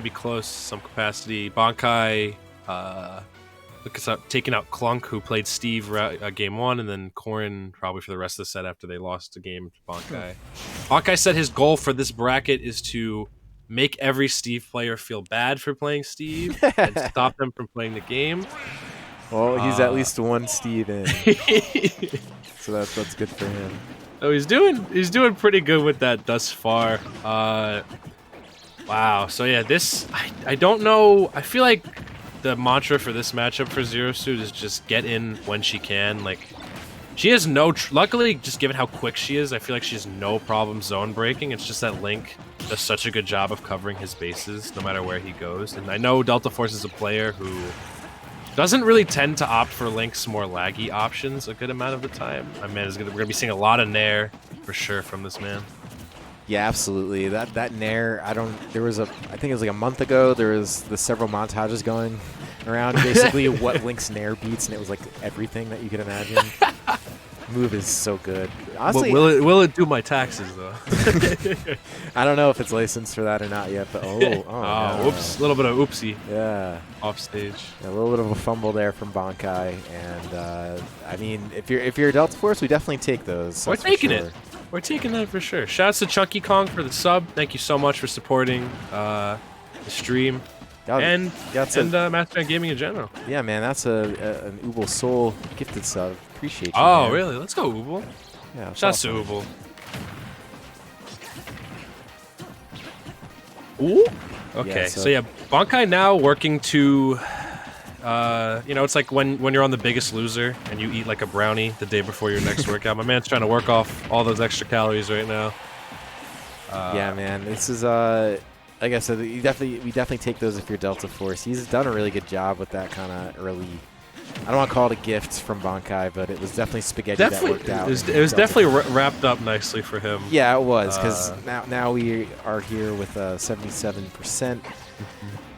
be close, some capacity. Bankai, taking out Clunk, who played Steve game 1, and then Corrin probably for the rest of the set after they lost the game to Bankai. Bankai said his goal for this bracket is to make every Steve player feel bad for playing Steve and stop them from playing the game. Well, he's at least one Steve in, so that's good for him. Oh, he's doing pretty good with that thus far. Wow. So yeah, this I don't know. I feel like the mantra for this matchup for Zero Suit is just get in when she can. Like, she has no. Luckily, just given how quick she is, I feel like she has no problem zone breaking. It's just that Link does such a good job of covering his bases no matter where he goes. And I know DELTAFORCE is a player who doesn't really tend to opt for Link's more laggy options a good amount of the time. I mean, we're gonna be seeing a lot of Nair for sure from this man. Yeah, absolutely. That Nair, I think it was like a month ago, there was the several montages going around basically what Link's Nair beats, and it was like everything that you could imagine. Move is so good. Honestly, will it do my taxes though? I don't know if it's licensed for that or not yet, but whoops, a little bit of oopsie. Yeah. Off stage. A little bit of a fumble there from Bankai, and I mean, if you're DELTAFORCE, we definitely take those. We're taking it. We're taking that for sure. Shouts to Chunky Kong for the sub. Thank you so much for supporting the stream and Master Gaming in general. Yeah, man, that's an Ubel Soul gifted sub. Appreciate you. Oh, man. really? Let's go, Ubel. Yeah, shouts to Ubel. Ooh. Okay, so yeah, Bankai now working to. You know, it's like when you're on The Biggest Loser and you eat like a brownie the day before your next workout. My man's trying to work off all those extra calories right now. Yeah, man. This is like I said, we definitely take those if you're DELTAFORCE. He's done a really good job with that kind of early. I don't want to call it a gift from Bankai, but it was definitely spaghetti that worked out. It was definitely wrapped up nicely for him. Yeah, it was, because now we are here with a 77%.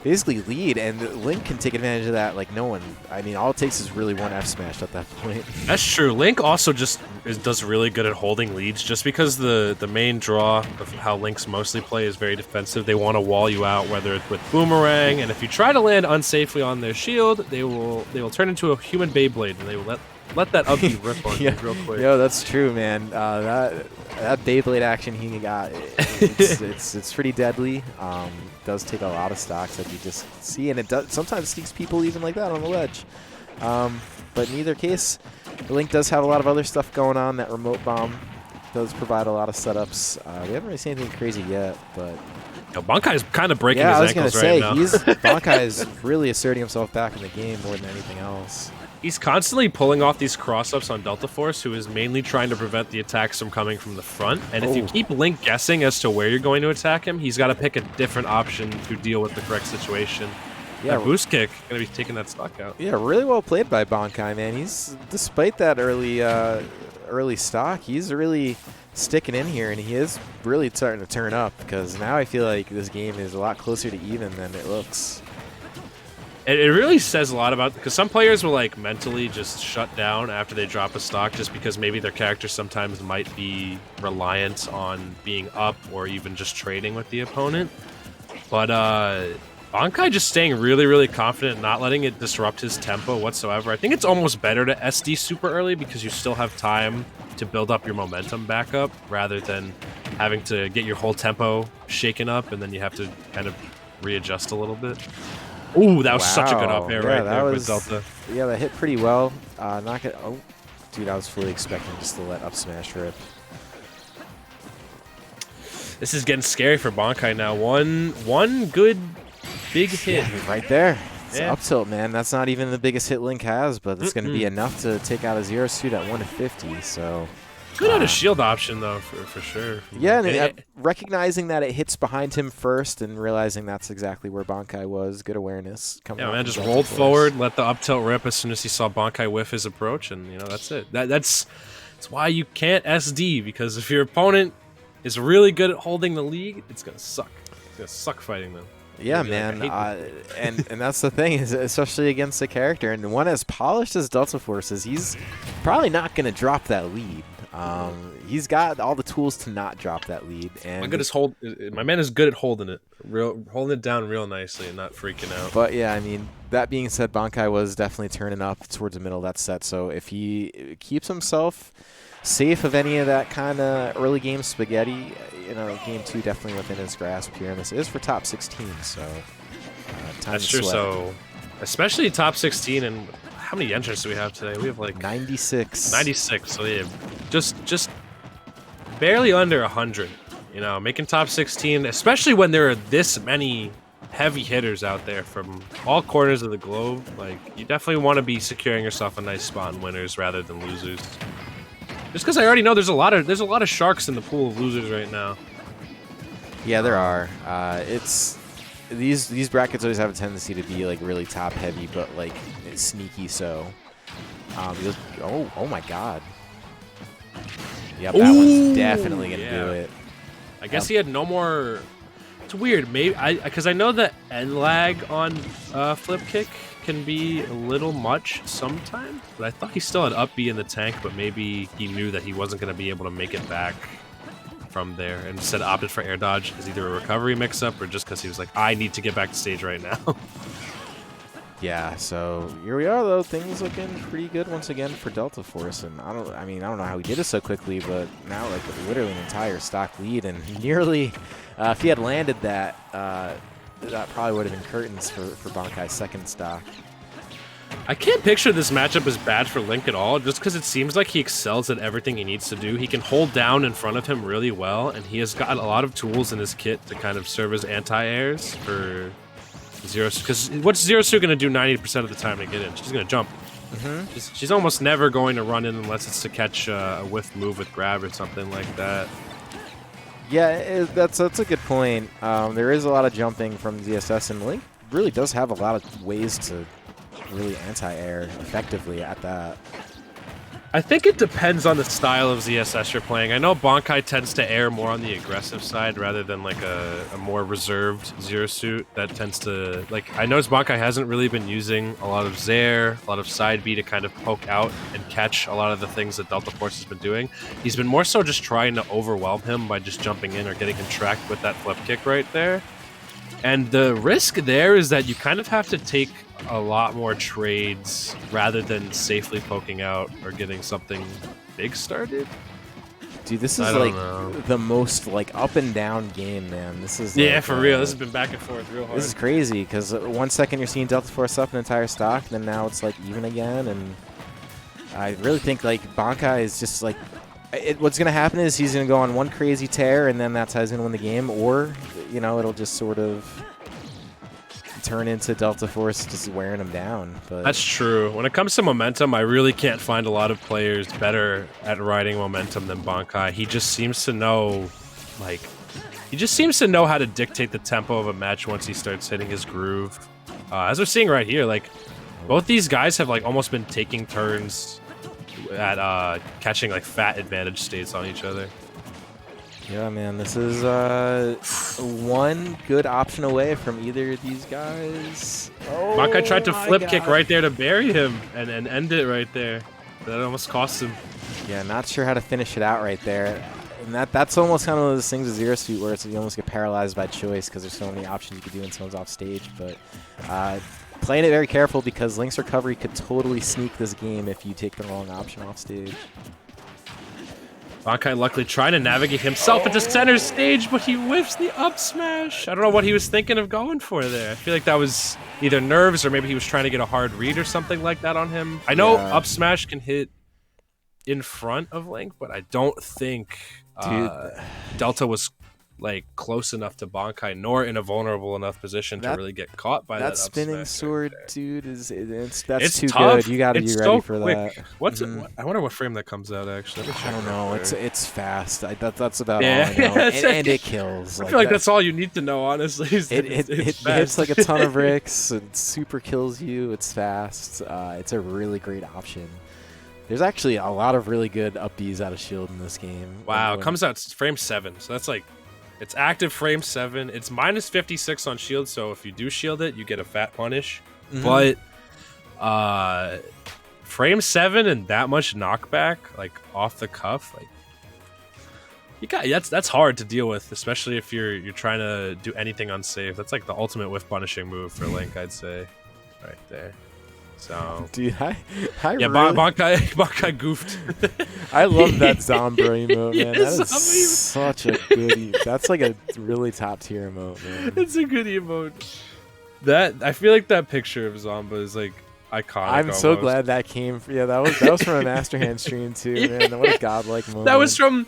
Basically lead, and Link can take advantage of that like no one. I mean, all it takes is really one F smash at that point. That's true. Link also just does really good at holding leads, just because the main draw of how Links mostly play is very defensive. They want to wall you out, whether it's with Boomerang, and if you try to land unsafely on their shield, they will turn into a human Beyblade, and they will let that up rip on you real quick. Yo, that's true, man. That Beyblade action he got, it's pretty deadly. Does take a lot of stocks that you just see, and it does sometimes sneaks people even like that on the ledge. But in either case, Link does have a lot of other stuff going on. That remote bomb does provide a lot of setups. We haven't really seen anything crazy yet, but Bankai's kind of breaking his ankles right now. Bankai is really asserting himself back in the game more than anything else. He's constantly pulling off these cross-ups on DELTAFORCE, who is mainly trying to prevent the attacks from coming from the front. And if you keep Link guessing as to where you're going to attack him, he's got to pick a different option to deal with the correct situation. Yeah, that boost kick going to be taking that stock out. Yeah, really well played by Bankai, man. He's, despite that early stock, he's really sticking in here, and he is really starting to turn up, because now I feel like this game is a lot closer to even than it looks. It really says a lot about, because some players will like mentally just shut down after they drop a stock, just because maybe their character sometimes might be reliant on being up or even just trading with the opponent. But Bankai just staying really, really confident and not letting it disrupt his tempo whatsoever. I think it's almost better to SD super early, because you still have time to build up your momentum back up, rather than having to get your whole tempo shaken up and then you have to kind of readjust a little bit. Ooh, that was such a good up air right there with Delta. Yeah, that hit pretty well. Not gonna, dude, I was fully expecting just to let up smash rip. This is getting scary for Bankai now. One good big hit. Yeah, right there. It's up tilt, man. That's not even the biggest hit Link has, but it's going to be enough to take out a Zero Suit at 1-50, so... Good on a shield option, though, for sure. Yeah, and recognizing that it hits behind him first and realizing that's exactly where Bankai was. Good awareness. Yeah, man, just rolled forward, let the up tilt rip as soon as he saw Bankai whiff his approach, and, you know, that's it. That's why you can't SD, because if your opponent is really good at holding the lead, it's going to suck. It's going to suck fighting them. Yeah, man, and that's the thing, is especially against the character, and one as polished as DELTAFORCE is, he's probably not going to drop that lead. He's got all the tools to not drop that lead. And my man is good at holding it down real nicely and not freaking out. But yeah, I mean, that being said, Bankai was definitely turning up towards the middle of that set. So if he keeps himself safe of any of that kind of early game spaghetti, game 2 definitely within his grasp here. And this is for top 16, so time That's to true. sweat. So especially top 16, and how many entrants do we have today? We have like 96. 96. So yeah, just barely under 100. Making top 16, especially when there are this many heavy hitters out there from all corners of the globe. Like, you definitely want to be securing yourself a nice spot in winners rather than losers. Just because I already know there's a lot of sharks in the pool of losers right now. Yeah, there are. It's these brackets always have a tendency to be like really top heavy, but like sneaky. So, oh my God. Yeah, that one's definitely gonna do it. I guess he had no more. It's weird. Maybe because I know that end lag on flip kick can be a little much sometimes, but I thought he still had up B in the tank, but maybe he knew that he wasn't going to be able to make it back from there and instead opted for air dodge as either a recovery mix-up or just because he was like, I need to get back to stage right now. Yeah, so here we are though. Things looking pretty good once again for DELTAFORCE, and I don't know how he did it so quickly, but now like literally an entire stock lead, and nearly, if he had landed that, that probably would have been curtains for Bankai's second stock. I can't picture this matchup as bad for Link at all, just because it seems like he excels at everything he needs to do. He can hold down in front of him really well, and he has got a lot of tools in his kit to kind of serve as anti-airs for Zero. Because what's Zero Suit going to do 90% of the time to get in? She's going to jump. She's almost never going to run in unless it's to catch a whiff move with grab or something like that. Yeah, that's a good point. There is a lot of jumping from ZSS, and Link really does have a lot of ways to really anti-air effectively at that. I think it depends on the style of ZSS you're playing. I know Bankai tends to air more on the aggressive side rather than like a more reserved Zero Suit that tends to, like, I noticed Bankai hasn't really been using a lot of Zair, a lot of side B to kind of poke out and catch a lot of the things that DELTAFORCE has been doing. He's been more so just trying to overwhelm him by just jumping in or getting him tracked with that flip kick right there. And the risk there is that you kind of have to take a lot more trades rather than safely poking out or getting something big started. Dude, this is like the most like up and down game, man. This is like, for real. This has been back and forth real hard. This is crazy because 1 second you're seeing DELTAFORCE up an entire stock, then now it's like even again, and I really think like Bankai is just like what's gonna happen is he's gonna go on one crazy tear, and then that's how he's gonna win the game, or it'll just sort of turn into DELTAFORCE just wearing him down. But that's true. When it comes to momentum, I really can't find a lot of players better at riding momentum than Bankai. He just seems to know, how to dictate the tempo of a match once he starts hitting his groove. As we're seeing right here, like both these guys have like almost been taking turns at catching like fat advantage states on each other. Yeah, man, this is one good option away from either of these guys. Oh, Bankai tried to flip kick right there to bury him and end it right there. That almost cost him. Yeah, not sure how to finish it out right there. And that's almost kind of one of those things with Zero Suit where you almost get paralyzed by choice because there's so many options you could do when someone's off stage. But playing it very careful because Link's recovery could totally sneak this game if you take the wrong option off stage. Bankai luckily trying to navigate himself into center stage, but he whiffs the up smash. I don't know what he was thinking of going for there. I feel like that was either nerves or maybe he was trying to get a hard read or something like that on him. I know up smash can hit in front of Link, but I don't think Delta was like close enough to Bankai, nor in a vulnerable enough position to really get caught by that spinning sword, right, dude. That's too tough. Good. You got to be ready for that. What's it? I wonder what frame that comes out actually. I don't know. It's fast. That's about all I know. and it kills. I feel like that's all you need to know, honestly. It hits like a ton of bricks. It super kills you. It's fast. It's a really great option. There's actually a lot of really good up Bs out of shield in this game. Wow, it comes out frame 7, so that's like. It's active frame 7. It's minus 56 on shield, so if you do shield it, you get a fat punish. But frame 7 and that much knockback, like off the cuff, like you got that's hard to deal with, especially if you're trying to do anything unsafe. That's like the ultimate whiff punishing move for Link, I'd say, right there. So, dude, I yeah, really, Bankai goofed. I love that Zombra emote, man. Yeah, That is such a good. That's like a really top tier emote, man. It's a good emote. That I feel like that picture of Zomba is like iconic. I'm so almost. glad that came. Yeah, that was from a Master Hand stream too, man. What a godlike moment. That was from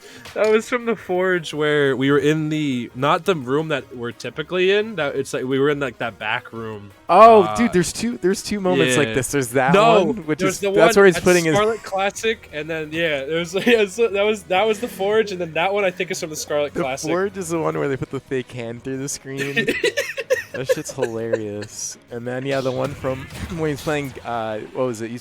the Forge where we were in not the room that we're typically in. That it's like we were in like that back room. Oh, dude, there's two moments like this. There's that one, which is that's where he's putting his Scarlet Classic, and then so that was the Forge, and then that one I think is from the Scarlet Classic. The Forge is the one where they put the fake hand through the screen. That shit's hilarious. And then yeah, the one from when he's playing what was it?